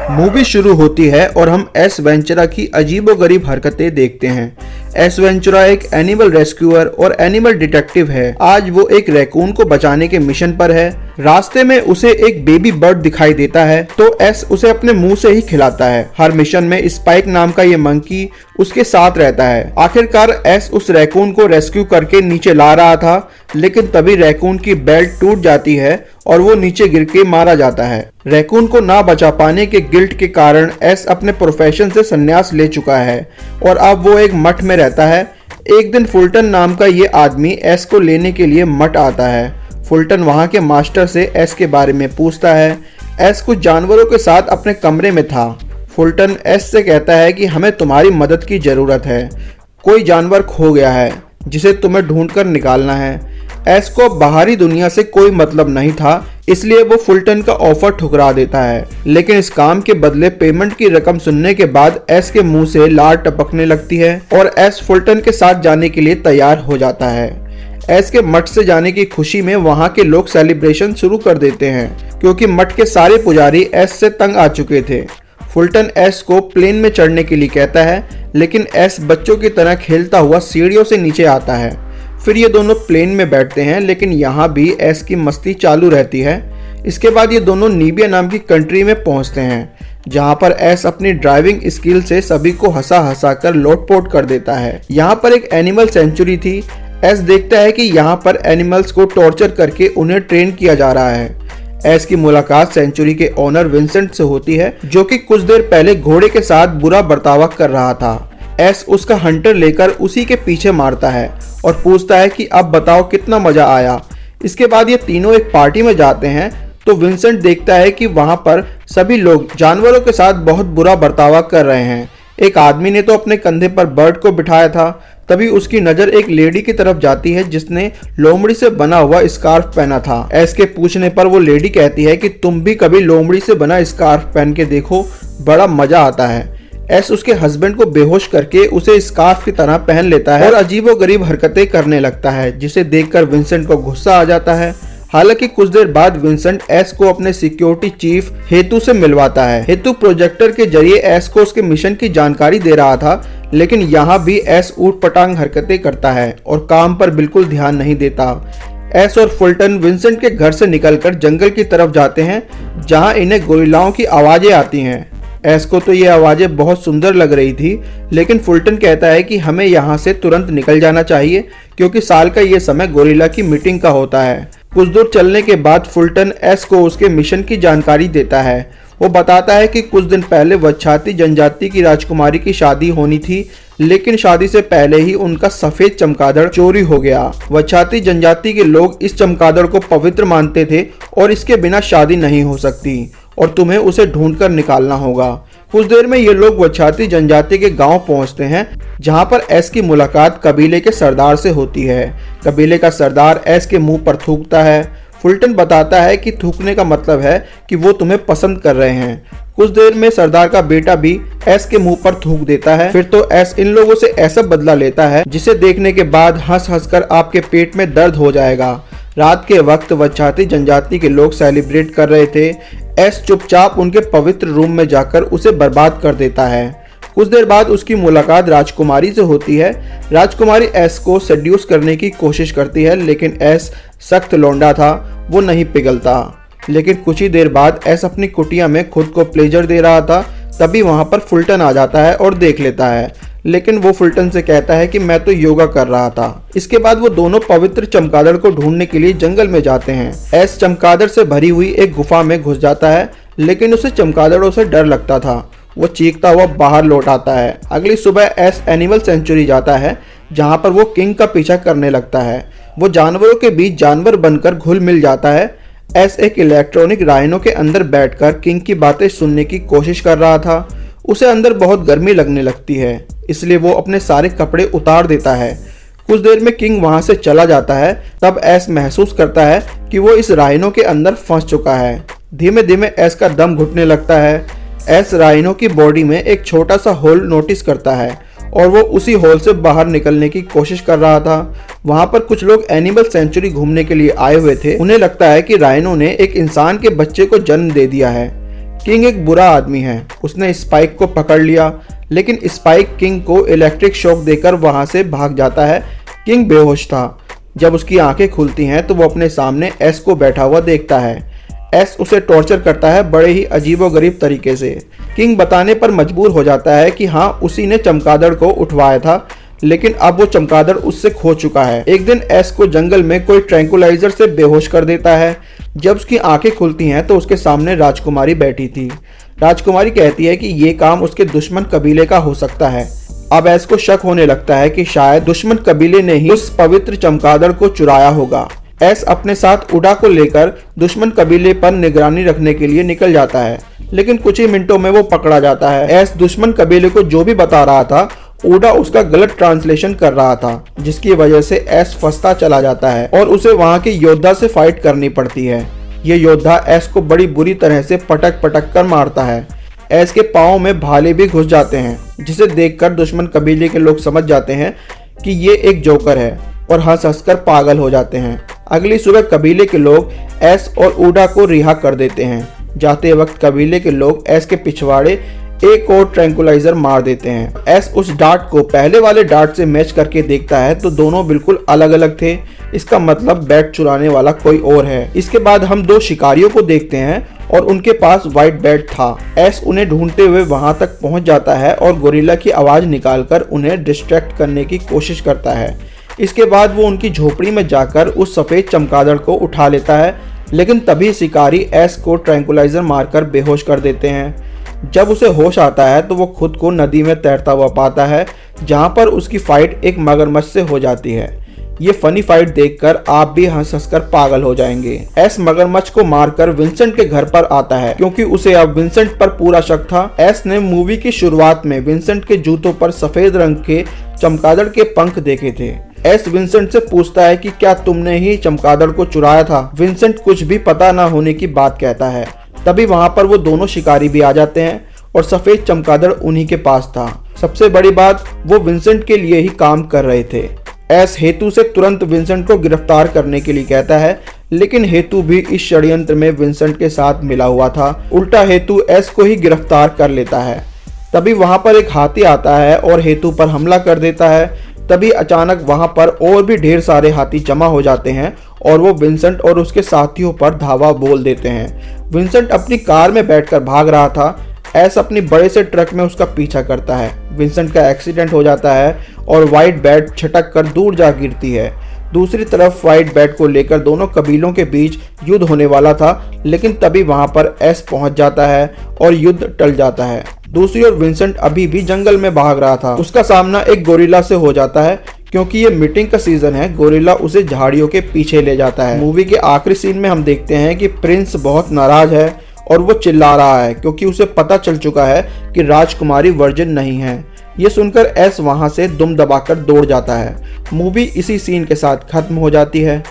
Movie शुरू होती है और हम एस वेंचुरा की अजीबोगरीब हरकतें देखते हैं। एस वेंचुरा एक एनिमल रेस्क्यूअर और एनिमल डिटेक्टिव है। आज वो एक रैकून को बचाने के मिशन पर है। रास्ते में उसे एक बेबी बर्ड दिखाई देता है तो एस उसे अपने मुंह से ही खिलाता है। हर मिशन में स्पाइक नाम का ये मंकी उसके साथ रहता है। आखिरकार एस उस रैकून को रेस्क्यू करके नीचे ला रहा था, लेकिन तभी रैकून की बेल्ट टूट जाती है और वो नीचे गिर के मारा जाता है। रैकून को ना बचा पाने के गिल्ट के कारण एस अपने प्रोफेशन से संन्यास ले चुका है और अब वो एक मठ में रहता है। एक दिन फुल्टन नाम का ये आदमी एस को लेने के लिए मठ आता है। फुल्टन वहाँ के मास्टर से एस के बारे में पूछता है। एस कुछ जानवरों के साथ अपने कमरे में था। फुल्टन एस से कहता है कि हमें तुम्हारी मदद की जरूरत है। कोई जानवर खो गया है जिसे तुम्हें ढूंढकर निकालना है। एस को बाहरी दुनिया से कोई मतलब नहीं था, इसलिए वो फुल्टन का ऑफर ठुकरा देता है। लेकिन इस काम के बदले पेमेंट की रकम सुनने के बाद एस के मुंह से लार टपकने लगती है और एस फुल्टन के साथ जाने के लिए तैयार हो जाता है। एस के मठ से जाने की खुशी में वहाँ के लोग सेलिब्रेशन शुरू कर देते हैं, क्योंकि मठ के सारे पुजारी एस से तंग आ चुके थे। फुल्टन एस को प्लेन में चढ़ने के लिए कहता है, लेकिन एस बच्चों की तरह खेलता हुआ सीढ़ियों से नीचे आता है। फिर ये दोनों प्लेन में बैठते हैं, लेकिन यहाँ भी एस की मस्ती चालू रहती है। इसके बाद ये दोनों नीबिया नाम की कंट्री में पहुँचते हैं, जहाँ पर एस अपनी ड्राइविंग स्किल से सभी को हंसा कर लोटपोट कर देता है। यहाँ पर एक एनिमल सेंचुरी थी। एस देखता है कि यहाँ पर एनिमल्स को टॉर्चर करके उन्हें ट्रेन किया जा रहा है। एस की मुलाकात सेंचुरी के ओनर विंसेंट से होती है, जो कि कुछ देर पहले घोड़े के साथ बुरा बर्ताव कर रहा था। एस उसका हंटर लेकर उसी के पीछे मारता है और पूछता है कि अब बताओ कितना मजा आया। इसके बाद ये तीनों एक पार्टी में जाते हैं तो विंसेंट देखता है कि वहाँ पर सभी लोग जानवरों के साथ बहुत बुरा बर्ताव कर रहे हैं। एक आदमी ने तो अपने कंधे पर बर्ड को बिठाया था। तभी उसकी नजर एक लेडी की तरफ जाती है जिसने लोमड़ी से बना हुआ स्कार्फ पहना था। एस के पूछने पर वो लेडी कहती है कि तुम भी कभी लोमड़ी से बना स्कार्फ पहन के देखो, बड़ा मजा आता है। एस उसके हस्बैंड को बेहोश करके उसे स्कार्फ की तरह पहन लेता है और अजीबोगरीब हरकतें करने लगता है, जिसे देखकर विंसेंट को गुस्सा आ जाता है। हालांकि कुछ देर बाद विंसेंट एस को अपने सिक्योरिटी चीफ हेतु से मिलवाता है। हेतु प्रोजेक्टर के जरिए एस को उसके मिशन की जानकारी दे रहा था, लेकिन यहाँ भी एस ऊटपटांग हरकतें करता है और काम पर बिल्कुल ध्यान नहीं देता। एस और फुल्टन विंसेंट के घर से निकलकर जंगल की तरफ जाते हैं, जहाँ इन्हें गोरिल्लाओं की आवाजें आती हैं। एस को तो ये आवाजें बहुत सुंदर लग रही थी, लेकिन फुल्टन कहता है कि हमें यहाँ से तुरंत निकल जाना चाहिए, क्योंकि साल का ये समय गोरिल्ला की मीटिंग का होता है। कुछ दूर चलने के बाद फुल्टन एस को उसके मिशन की जानकारी देता है। वो बताता है कि कुछ दिन पहले वच्छाती जनजाति की राजकुमारी की शादी होनी थी, लेकिन शादी से पहले ही उनका सफेद चमगादड़ चोरी हो गया। वच्छाती जनजाति के लोग इस चमगादड़ को पवित्र मानते थे और इसके बिना शादी नहीं हो सकती और तुम्हें उसे ढूंढकर निकालना होगा। कुछ देर में ये लोग वच्छाती जनजाति के गांव पहुंचते हैं, जहां पर एस की मुलाकात कबीले के सरदार से होती है। कबीले का सरदार एस के मुंह पर थूकता है। फुल्टन बताता है कि थूकने का मतलब है कि वो तुम्हें पसंद कर रहे हैं। कुछ देर में सरदार का बेटा भी एस के मुंह पर थूक देता है। फिर तो एस इन लोगों से ऐसा बदला लेता है जिसे देखने के बाद हंस हंस कर आपके पेट में दर्द हो जाएगा। रात के वक्त वच्छाती जनजाति के लोग सेलिब्रेट कर रहे थे। एस चुपचाप उनके पवित्र रूम में जाकर उसे बर्बाद कर देता है। कुछ देर बाद उसकी मुलाकात राजकुमारी से होती है। राजकुमारी एस को सेड्यूस करने की कोशिश करती है, लेकिन एस सख्त लौंडा था, वो नहीं पिघलता। लेकिन कुछ ही देर बाद एस अपनी कुटिया में खुद को प्लेजर दे रहा था, तभी वहां पर फुल्टन आ जाता है और देख लेता है, लेकिन वो फुल्टन से कहता है कि मैं तो योगा कर रहा था। इसके बाद वो दोनों पवित्र चमगादड़ को ढूंढने के लिए जंगल में जाते हैं। एस चमगादड़ से भरी हुई एक गुफा में घुस जाता है, लेकिन उसे चमगादड़ों से डर लगता था। वो चीखता हुआ बाहर लौट आता है। अगली सुबह एस एनिमल सेंचुरी जाता है, जहाँ पर वो किंग का पीछा करने लगता है। वो जानवरों के बीच जानवर बनकर घुल मिल जाता है। एस एक इलेक्ट्रॉनिक राइनो के अंदर बैठकर किंग की बातें सुनने की कोशिश कर रहा था। उसे अंदर बहुत गर्मी लगने लगती है, इसलिए वो अपने सारे कपड़े उतार देता है। कुछ देर में किंग वहां से चला जाता है। तब एस महसूस करता है कि वो इस राइनो के अंदर फंस चुका है। धीमे धीमे एस का दम घुटने लगता है। एस राइनो की बॉडी में एक छोटा सा होल नोटिस करता है और वो उसी होल से बाहर निकलने की कोशिश कर रहा था। वहाँ पर कुछ लोग एनिमल सेंचुरी घूमने के लिए आए हुए थे। उन्हें लगता है कि राइनो ने एक इंसान के बच्चे को जन्म दे दिया है। किंग एक बुरा आदमी है। उसने स्पाइक को पकड़ लिया, लेकिन स्पाइक किंग को इलेक्ट्रिक शॉक देकर वहाँ से भाग जाता है। किंग बेहोश था। जब उसकी आंखें खुलती हैं तो वो अपने सामने एस को बैठा हुआ देखता है। एस उसे टॉर्चर करता है बड़े ही अजीबोगरीब तरीके से। किंग बताने पर मजबूर हो जाता है कि हाँ, उसी ने चमगादड़ को उठवाया था, लेकिन अब वो चमगादड़ उससे खो चुका है। एक दिन एस को जंगल में कोई ट्रैंकुलाइजर से बेहोश कर देता है। जब उसकी आंखें खुलती हैं तो उसके सामने राजकुमारी बैठी थी। राजकुमारी कहती है कि ये काम उसके दुश्मन कबीले का हो सकता है। अब एस को शक होने लगता है कि शायद दुश्मन कबीले ने ही उस पवित्र चमगादड़ को चुराया होगा। एस अपने साथ उडा को लेकर दुश्मन कबीले पर निगरानी रखने के लिए निकल जाता है, लेकिन कुछ ही मिनटों में वो पकड़ा जाता है। एस दुश्मन कबीले को जो भी बता रहा था, उडा उसका गलत ट्रांसलेशन कर रहा था, जिसकी वजह से एस फंसता चला जाता है और उसे वहाँ के योद्धा से फाइट करनी पड़ती है। ये योद्धा एस को बड़ी बुरी तरह से पटक पटक कर मारता है। एस के पाँव में भाले भी घुस जाते हैं, जिसे देखकर दुश्मन कबीले के लोग समझ जाते हैं कि ये एक जोकर है और हंस हंसकर पागल हो जाते हैं। अगली सुबह कबीले के लोग एस और उडा को रिहा कर देते हैं। जाते वक्त कबीले के लोग एस के पिछवाड़े एक और ट्रैंकुलाइजर मार देते हैं। एस उस डार्ट को पहले वाले डार्ट से मैच करके देखता है तो दोनों बिल्कुल अलग अलग थे। इसका मतलब बैट चुराने वाला कोई और है। इसके बाद हम दो शिकारियों को देखते हैं और उनके पास व्हाइट बैट था। एस उन्हें ढूंढते हुए वहां तक पहुंच जाता है और गोरिल्ला की आवाज निकालकर उन्हें डिस्ट्रैक्ट करने की कोशिश करता है। इसके बाद वो उनकी झोपड़ी में जाकर उस सफेद चमगादड़ को उठा लेता है, लेकिन तभी शिकारी एस को ट्रैंकुलाइजर मारकर बेहोश कर देते हैं। जब उसे होश आता है तो वो खुद को नदी में तैरता हुआ पाता है, जहां पर उसकी फाइट एक मगरमच्छ से हो जाती है। ये फनी फाइट देखकर आप भी हंस हंसकर पागल हो जाएंगे। एस मगरमच्छ को मारकर विंसेंट के घर पर आता है, क्योंकि उसे अब विंसेंट पर पूरा शक था। एस ने मूवी की शुरुआत में विंसेंट के जूतों पर सफेद रंग के चमगादड़ के पंख देखे थे। एस विंसेंट से पूछता है कि क्या तुमने ही चमगादड़ को चुराया था। विंसेंट कुछ भी पता न होने की बात कहता है। तभी वहां पर वो दोनों शिकारी भी आ जाते हैं और सफेद चमगादड़ उन्हीं के पास था। सबसे बड़ी बात, वो विंसेंट के लिए ही काम कर रहे थे। एस हेतु से तुरंत विंसेंट को गिरफ्तार करने के लिए कहता है, लेकिन हेतु भी इस षड्यंत्र में विंसेंट के साथ मिला हुआ था। उल्टा हेतु एस को ही गिरफ्तार कर लेता है। तभी वहां पर एक हाथी आता है और हेतु पर हमला कर देता है। तभी अचानक वहां पर और भी ढेर सारे हाथी जमा हो जाते हैं और वो विंसेंट और उसके साथियों पर धावा बोल देते हैं। विंसेंट अपनी कार में बैठकर भाग रहा था। एस अपनी बड़े से ट्रक में उसका पीछा करता है। विंसेंट का एक्सीडेंट हो जाता है और व्हाइट बैट छटक कर दूर जा गिरती है। दूसरी तरफ व्हाइट बैट को लेकर दोनों कबीलों के बीच युद्ध होने वाला था, लेकिन तभी वहां पर एस पहुंच जाता है और युद्ध टल जाता है। दूसरी ओर विंसेंट अभी भी जंगल में भाग रहा था। उसका सामना एक गोरिल्ला से हो जाता है। क्योंकि ये मीटिंग का सीजन है, गोरिल्ला उसे झाड़ियों के पीछे ले जाता है। मूवी के आखिरी सीन में हम देखते हैं कि प्रिंस बहुत नाराज है और वो चिल्ला रहा है, क्योंकि उसे पता चल चुका है कि राजकुमारी वर्जिन नहीं है। ये सुनकर एस वहां से दुम दबाकर दौड़ जाता है। मूवी इसी सीन के साथ खत्म हो जाती है।